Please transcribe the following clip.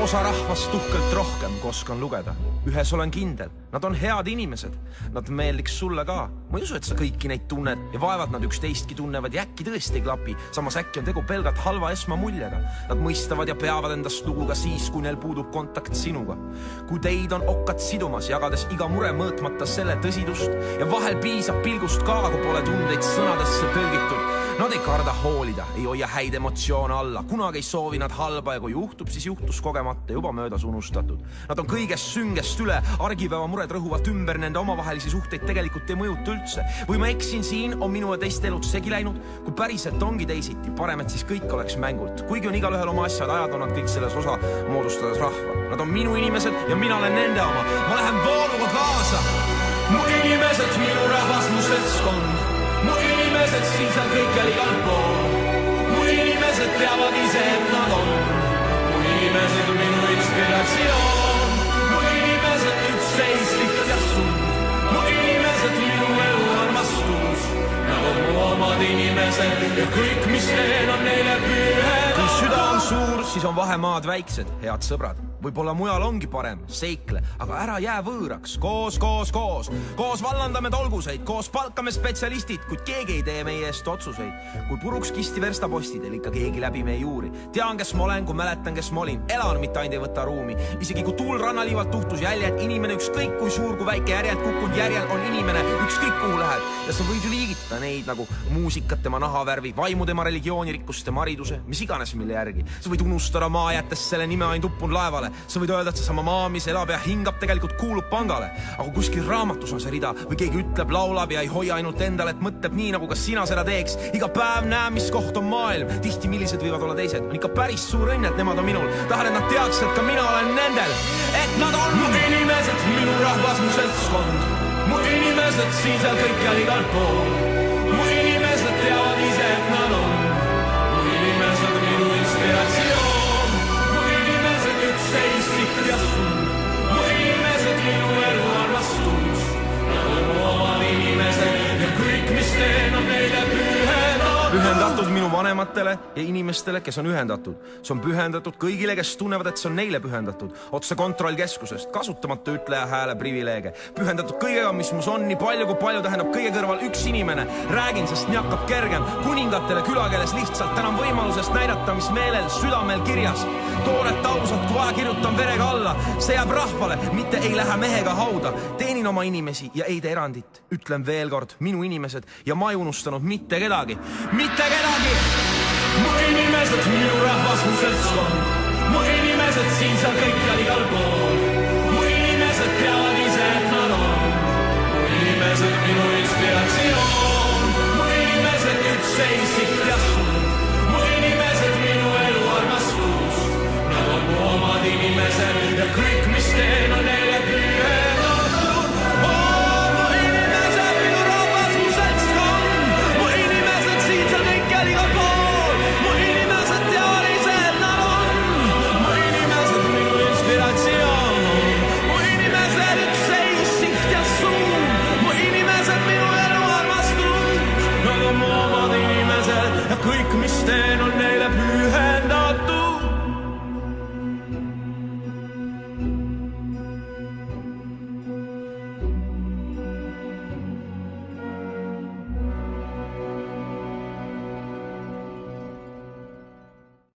osa rahvast tuhkelt rohkem, kui oskan lugeda. Ühes olen kindel, nad on head inimesed. Nad meeldiks sulle ka. Ma ei usu, et sa kõiki neid tunned ja vaevad nad üksteistki tunnevad ja äkki tõesti ei klapi. Samas äkki on tegu pelgalt halva esmamuljega. Nad mõistavad ja peavad endast lugu ka siis, kui neil puudub kontakt sinuga. Kui teid on okkad sidumas, jagades iga mure mõõtmata selle tõsidust ja vahel piisab pilgust ka, kui pole tundeid sõnadesse tõlgitud. Nad ei karda hoolida, ei hoia häid emotsioone alla. Kunagi ei soovi nad halba ja kui juhtub, siis juhtus kogemata juba möödas unustatud. Nad on kõigest süngest üle, argipäeva mured rõhuvad ümber, nende omavahelisi suhteid tegelikult ei mõjuta üldse. Või ma eksin siin, on minu ja teiste elud segi läinud, kui päriselt ongi teisiti, parem, et siis kõik oleks mängult. Kuigi on igalühel oma asjad, ajad on nad kõik selles osa moodustades rahva. Nad on minu inimesed ja mina olen nende oma. Ma lähen vooluga kaasa. Mu inimesed, minu rahvas, mu seltskond. Mu inimesed siin seal kõikjal igal pool. Mu inimesed teavad ise, et nad on. Mu inimesed on minu inspiratsioon. Mu inimesed üksteist lihtsalt ja sund. Mu inimesed minu elu armastus. Nad on mu omad inimesed ja kõik, mis teen, on neile pühed. Kui süda on suur, siis on vahemaad väiksed, head sõbrad. Võib-olla mujal ongi parem, seikle, aga ära jää võõraks. Koos vallandame tolguseid, koos palkame spetsialistid, kuid keegi ei tee meie eest otsuseid. Kui puruks kisti verstapostidel ikka keegi läbi meie juuri. Tean, kes ma olen, kui mäletan, kes ma olin. Elan, mitte ainult ei võta ruumi. Isegi kui tuul rannaliivalt tuhtus jäljed, inimene ükskõik kui suur, kui väike järjed kukkunud järjel on inimene, ükskõik kuhu lähed. Ja sa võid ju liigitada neid nagu muusikat, tema nahavärvi, vaimu, tema religioonirikkust, tema hariduse, mis iganes mille järgi. Sa võid unustada maa jättes selle nime ainult uppunud laevale. Sa võid öelda, et seesama maa, mis elab ja hingab, tegelikult kuulub pangale. Aga kuskil raamatus on see rida või keegi ütleb, laulab ja ei hoia ainult endale, et mõtleb nii, nagu kas sina seda teeks. Iga päev näe, mis koht on maailm. Tihti millised võivad olla teised. On ikka päris suur õnn, et nemad on minul. Tahan, et nad teaks, et ka mina olen nendel. Et nad on mu inimesed, minu rahvas, mu seltskond. Mu inimesed siin seal kõikjal igal pool. Mu inimesed teavad ise, et nad on. Mu inimesed on minu inspiratsioon. Seislik ja sund. Mu inimesed minu elu armastus. Nad on mu omad inimesed ja kõik, mis teen, on neile pühendatud. Pühendatud minu vanematele ja inimestele, kes on ühendatud. See on pühendatud kõigile, kes tunnevad, et see on neile pühendatud. Otse kontrollkeskusest, kasutamata ütleja hääle privileege. Pühendatud kõigega, mis mus on, nii palju kui palju tähendab kõige kõrval üks inimene. Räägin, sest nii hakkab kergem. Kuningatele külakeeles lihtsalt tänan võimalusest näidata, mis meelel südamel kirjas. Tooret ausalt, kui vaja kirjutan verega alla. See jääb rahvale, mitte ei lähe mehega hauda. Teenin oma inimesi ja ei tee erandit. Ütlen veel kord, minu inimesed ja ma ei unustanud mitte kedagi. Mitte kedagi! Mu inimesed, minu rahvas, mu seltskond. Mu inimesed siin seal kõikjal igal pool.